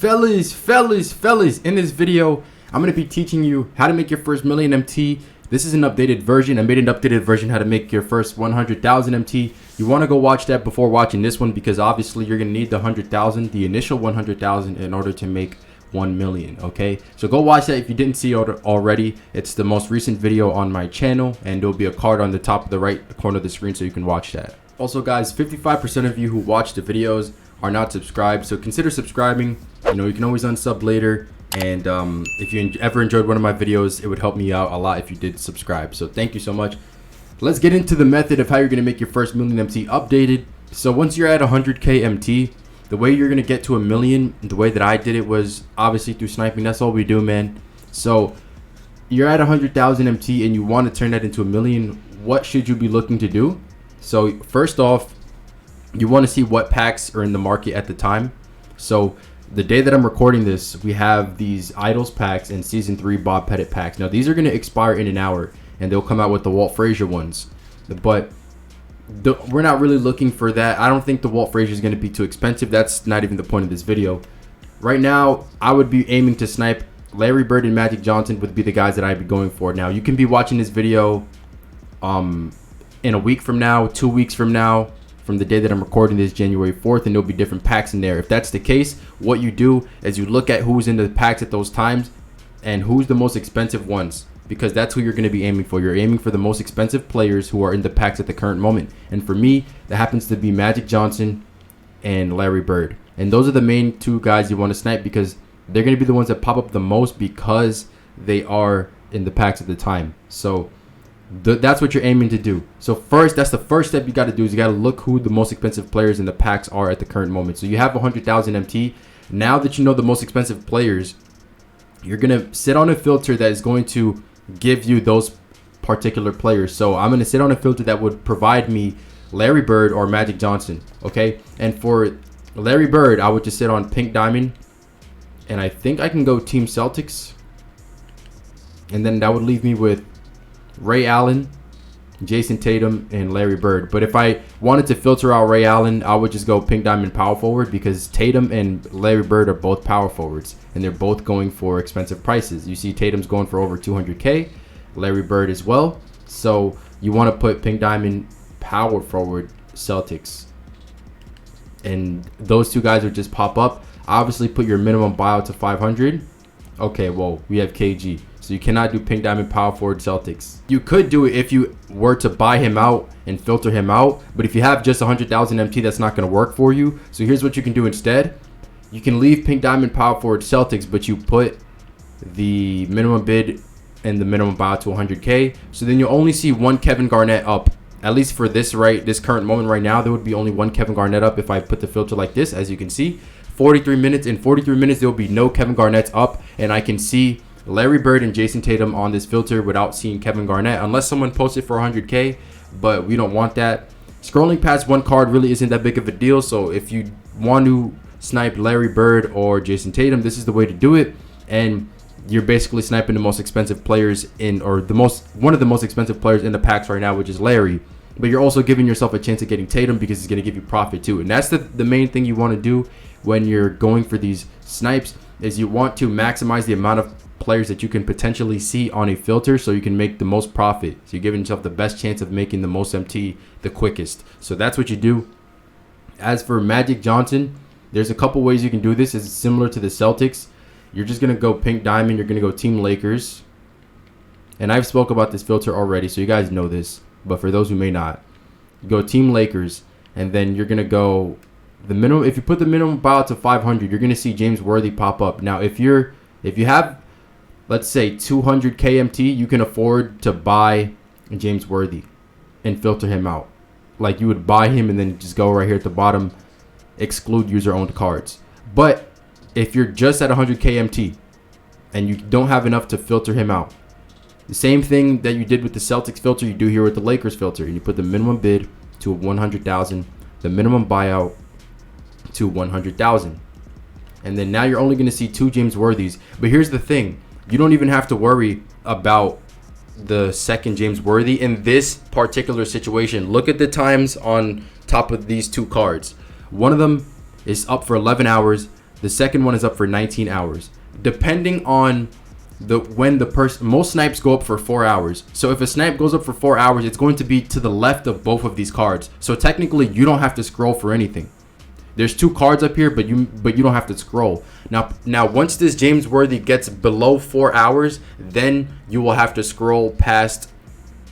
Fellas, in this video, I'm going to be teaching you how to make your first million MT. This is an updated version. I made an updated version how to make your first 100,000 MT. You want to go watch that before watching this one because obviously you're going to need the 100,000, the initial 100,000 in order to make 1 million. Okay, so go watch that if you didn't see it already. It's the most recent video on my channel and there'll be a card on the top of the right corner of the screen so you can watch that. Also guys, 55% of you who watch the videos are not subscribed, so consider subscribing. You know, you can always unsub later, and if you ever enjoyed one of my videos, it would help me out a lot if you did subscribe. So thank you so much. Let's get into the method of how you're going to make your first million MT updated. So once you're at 100k MT, the way you're going to get to a million, the way that I did it was obviously through sniping. That's all we do, man. So you're at 100,000 MT and you want to turn that into a million. What should you be looking to do? So first off, you want to see what packs are in the market at the time. So the day that I'm recording this, we have these Idols packs and Season 3 Bob Pettit packs. Now these are going to expire in an hour and they'll come out with the Walt Frazier ones. But we're not really looking for that. I don't think the Walt Frazier is going to be too expensive. That's not even the point of this video. Right now, I would be aiming to snipe Larry Bird and Magic Johnson would be the guys that I'd be going for. Now you can be watching this video in a week from now, 2 weeks from now, from the day that I'm recording this, January 4th, and there'll be different packs in there. If that's the case, what you do is you look at who's in the packs at those times and who's the most expensive ones, because that's who you're going to be aiming for. You're aiming for the most expensive players who are in the packs at the current moment. And for me, that happens to be Magic Johnson and Larry Bird. And those are the main two guys you want to snipe because they're going to be the ones that pop up the most because they are in the packs at the time. So that's what you're aiming to do. So first, that's the first step you got to do is you got to look who the most expensive players in the packs are at the current moment. So you have 100,000 MT. Now that you know the most expensive players, you're going to sit on a filter that is going to give you those particular players. So I'm going to sit on a filter that would provide me Larry Bird or Magic Johnson. Okay. And for Larry Bird, I would just sit on Pink Diamond. And I think I can go Team Celtics. And then that would leave me with Ray Allen, Jason Tatum, and Larry Bird. But if I wanted to filter out Ray Allen, I would just go Pink Diamond power forward because Tatum and Larry Bird are both power forwards and they're both going for expensive prices. You see Tatum's going for over 200k, Larry Bird as well. So you want to put Pink Diamond power forward Celtics, and those two guys would just pop up. Obviously put your minimum buyout to 500. Okay, well, we have KG. So you cannot do Pink Diamond power forward Celtics. You could do it if you were to buy him out and filter him out. But if you have just 100,000 MT, that's not going to work for you. So here's what you can do instead. You can leave Pink Diamond power forward Celtics, but you put the minimum bid and the minimum buyout to 100k. So then you'll only see one Kevin Garnett up. At least for this current moment right now, there would be only one Kevin Garnett up if I put the filter like this, as you can see. 43 minutes. In 43 minutes, there will be no Kevin Garnett's up, and I can see Larry Bird and Jason Tatum on this filter without seeing Kevin Garnett, unless someone posts it for 100k, but we don't want that. Scrolling past one card really isn't that big of a deal, so if you want to snipe Larry Bird or Jason Tatum, this is the way to do it. And you're basically sniping the most expensive players in, or one of the most expensive players in the packs right now, which is Larry. But you're also giving yourself a chance of getting Tatum because it's going to give you profit too. And that's the main thing you want to do when you're going for these snipes, is you want to maximize the amount of players that you can potentially see on a filter so you can make the most profit. So you're giving yourself the best chance of making the most MT the quickest. So that's what you do. As for Magic Johnson, there's a couple ways you can do this. It's similar to the Celtics. You're just going to go Pink Diamond. You're going to go Team Lakers. And I've spoke about this filter already, so you guys know this. But for those who may not, you go Team Lakers, and then you're going to go the minimum. If you put the minimum buyout to 500, you're going to see James Worthy pop up. Now, if you have, let's say 200 KMT, you can afford to buy James Worthy and filter him out. Like you would buy him and then just go right here at the bottom, exclude user-owned cards. But if you're just at 100 KMT and you don't have enough to filter him out, the same thing that you did with the Celtics filter, you do here with the Lakers filter. You put the minimum bid to 100,000, the minimum buyout to 100,000. And then now you're only going to see 2 James Worthys. But here's the thing. You don't even have to worry about the second James Worthy in this particular situation. Look at the times on top of these 2 cards. One of them is up for 11 hours. The second one is up for 19 hours. Depending on when the person, most snipes go up for 4 hours. So if a snipe goes up for 4 hours, it's going to be to the left of both of these cards. So technically you don't have to scroll for anything. There's 2 cards up here, but you don't have to scroll. Now once this James Worthy gets below 4 hours, then you will have to scroll past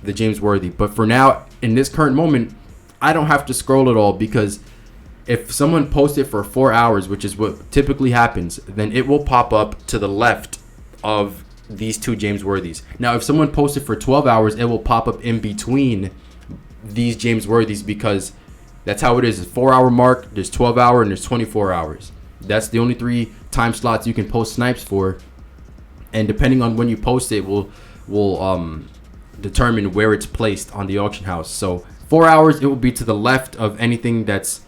the James Worthy. But for now, in this current moment, I don't have to scroll at all, because if someone posts it for 4 hours, which is what typically happens, then it will pop up to the left of these 2 James Worthies. Now, if someone posts it for 12 hours, it will pop up in between these James Worthies, because that's how it is. It's 4 hour mark, there's 12 hour, and there's 24 hours. That's the only 3 time slots you can post snipes for. And depending on when you post it will determine where it's placed on the auction house. So 4 hours, it will be to the left of anything that's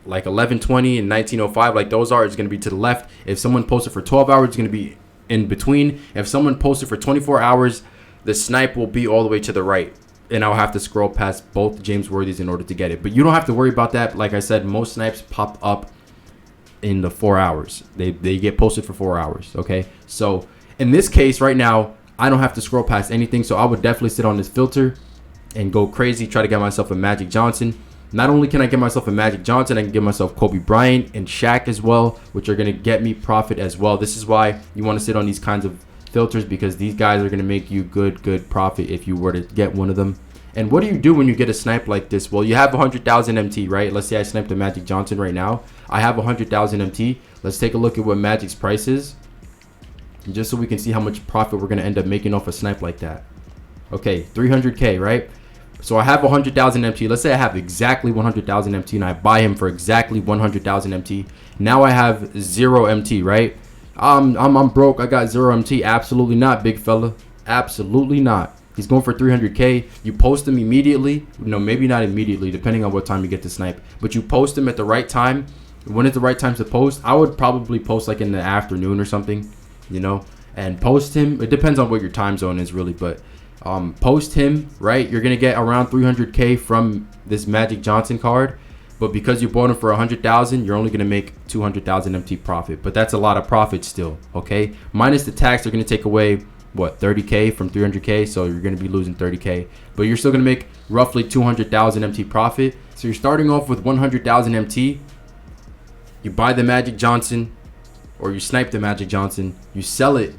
like 1120 and 1905, like those are, it's going to be to the left. If someone posted for 12 hours, it's going to be in between. If someone posted for 24 hours, the snipe will be all the way to the right, and I'll have to scroll past both James Worthies in order to get it. But you don't have to worry about that. Like I said, most snipes pop up in the 4 hours. They get posted for 4 hours. Okay, so in this case right now, I don't have to scroll past anything, so I would definitely sit on this filter and go crazy, try to get myself a Magic Johnson. Not only can I get myself a Magic Johnson, I can get myself Kobe Bryant and Shaq as well, which are going to get me profit as well. This is why you want to sit on these kinds of filters, because these guys are going to make you good profit if you were to get one of them. And what do you do when you get a snipe like this? Well, you have 100,000 MT, right? Let's say I sniped a Magic Johnson right now. I have 100,000 MT. Let's take a look at what Magic's price is, just so we can see how much profit we're going to end up making off a snipe like that. Okay, 300K, right? So I have 100,000 MT. Let's say I have exactly 100,000 MT and I buy him for exactly 100,000 MT. Now I have 0 MT, right? I'm broke. I got 0 MT. Absolutely not, big fella. Absolutely not. He's going for 300K. You post him immediately. No, maybe not immediately, depending on what time you get to snipe. But you post him at the right time. When is the right time to post? I would probably post like in the afternoon or something, you know, and post him. It depends on what your time zone is really, but post him, right? You're gonna get around 300K from this Magic Johnson card, but because you bought him for 100,000, you're only gonna make 200,000 MT profit. But that's a lot of profit still. Okay, minus the tax, they're gonna take away what, 30K from 300K, so you're gonna be losing 30K, but you're still gonna make roughly 200,000 MT profit. So you're starting off with 100,000 MT. You buy the Magic Johnson, or you snipe the Magic Johnson, you sell it.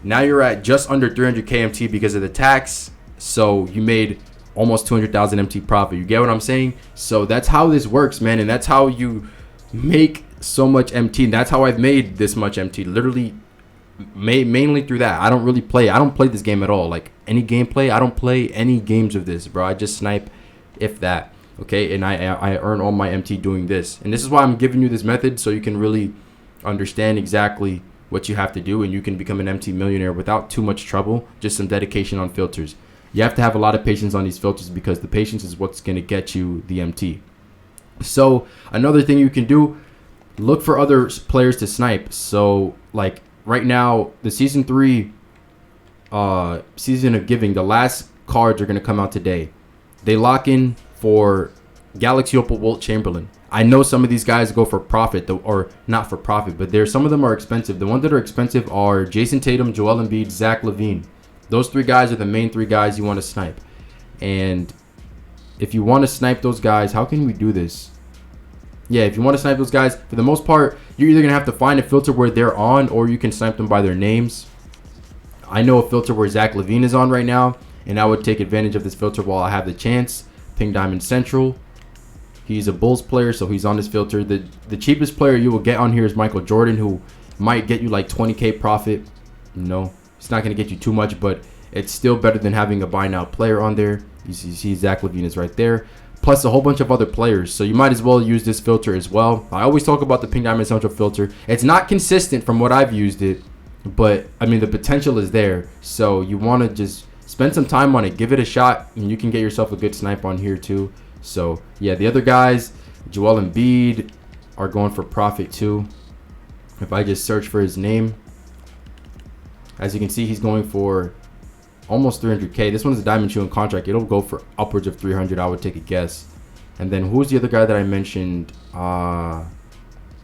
Now you're at just under 300K MT because of the tax. So you made almost 200,000 MT profit. You get what I'm saying? So that's how this works, man. And that's how you make so much MT. And that's how I've made this much MT. Literally, mainly through that. I don't play this game at all. Like any gameplay, I don't play any games of this, bro. I just snipe, if that. Okay, and I earn all my MT doing this. And this is why I'm giving you this method, so you can really understand exactly what you have to do, and you can become an MT millionaire without too much trouble. Just some dedication on filters. You have to have a lot of patience on these filters, because the patience is what's going to get you the MT. So another thing you can do, look for other players to snipe. So like right now, the season 3 season of giving, the last cards are going to come out today. They lock in for Galaxy Opal Wilt Chamberlain. I know some of these guys go for profit, or not for profit, but some of them are expensive. The ones that are expensive are Jason Tatum, Joel Embiid, Zach LaVine. Those 3 guys are the main 3 guys you want to snipe. And if you want to snipe those guys, how can we do this? Yeah, if you want to snipe those guys, for the most part, you're either going to have to find a filter where they're on, or you can snipe them by their names. I know a filter where Zach LaVine is on right now, and I would take advantage of this filter while I have the chance. Pink Diamond Central. He's a Bulls player, so he's on this filter. The cheapest player you will get on here is Michael Jordan, who might get you like 20K profit. You know, it's not going to get you too much, but it's still better than having a buy now player on there. You see Zach LaVine is right there, plus a whole bunch of other players. So you might as well use this filter as well. I always talk about the Pink Diamond Central filter. It's not consistent from what I've used it, but I mean the potential is there. So you want to just spend some time on it, give it a shot, and you can get yourself a good snipe on here too. So yeah, the other guys, Joel Embiid, are going for profit too. If I just search for his name, as you can see, he's going for almost 300K. This one's a diamond shoe and contract. It'll go for upwards of 300, I would take a guess. And then who's the other guy that I mentioned?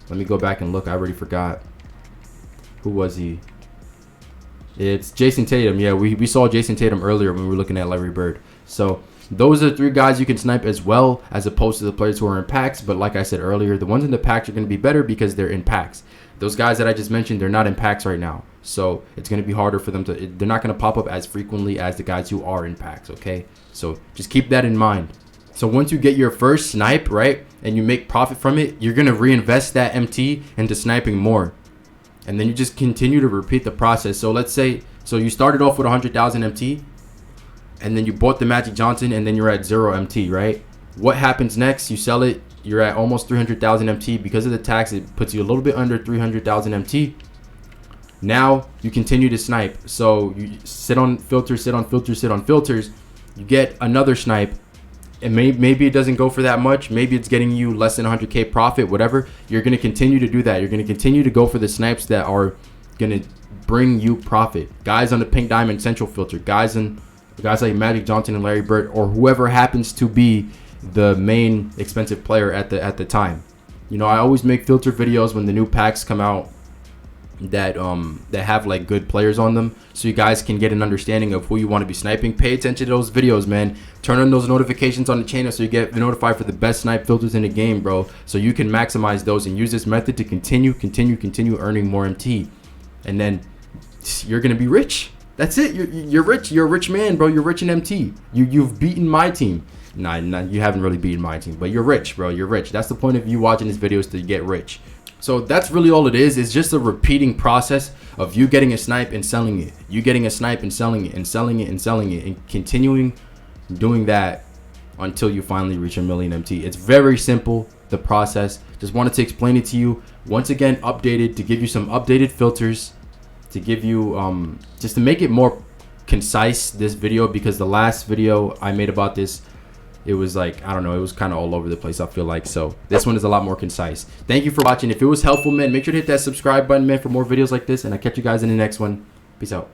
Let me go back and look. I already forgot. Who was he? It's Jason Tatum. Yeah, we saw Jason Tatum earlier when we were looking at Larry Bird. So those are 3 guys you can snipe as well, as opposed to the players who are in packs. But like I said earlier, the ones in the packs are going to be better because they're in packs. Those guys that I just mentioned, they're not in packs right now. So it's going to be harder for them to, they're not going to pop up as frequently as the guys who are in packs, okay? So just keep that in mind. So once you get your first snipe, right, and you make profit from it, you're going to reinvest that MT into sniping more. And then you just continue to repeat the process. So let's say, so you started off with 100,000 MT, and then you bought the Magic Johnson, and then you're at 0 MT, right? What happens next? You sell it, you're at almost 300,000 MT. Because of the tax, it puts you a little bit under 300,000 MT. Now you continue to snipe. So you sit on filters, sit on filters, sit on filters. You get another snipe, and maybe it doesn't go for that much. Maybe it's getting you less than 100K profit, whatever. You're going to continue to do that. You're going to continue to go for the snipes that are going to bring you profit. Guys on the Pink Diamond Central filter, guys like Magic Johnson and Larry Bird, or whoever happens to be the main expensive player at the time. You know, I always make filter videos when the new packs come out that have like good players on them, so you guys can get an understanding of who you want to be sniping. Pay attention to those videos, man. Turn on those notifications on the channel so you get notified for the best snipe filters in the game, bro, so you can maximize those and use this method to continue earning more MT, and then you're gonna be rich. That's it. You're rich. You're a rich man, bro. You're rich in MT. You've beaten MyTeam. Nah, you haven't really beaten MyTeam, but you're rich, bro. You're rich. That's the point of you watching this video, is to get rich. So that's really all it is. It's just a repeating process of you getting a snipe and selling it. You getting a snipe and selling it and selling it and selling it, and continuing doing that until you finally reach 1 million MT. It's very simple, the process. Just wanted to explain it to you. Once again, updated, to give you some updated filters, to give you just to make it more concise, this video, because the last video I made about this, it was like, I don't know, it was kind of all over the place, I feel like. So this one is a lot more concise. Thank you for watching. If it was helpful, man, make sure to hit that subscribe button, man, for more videos like this, and I'll catch you guys in the next one. Peace out.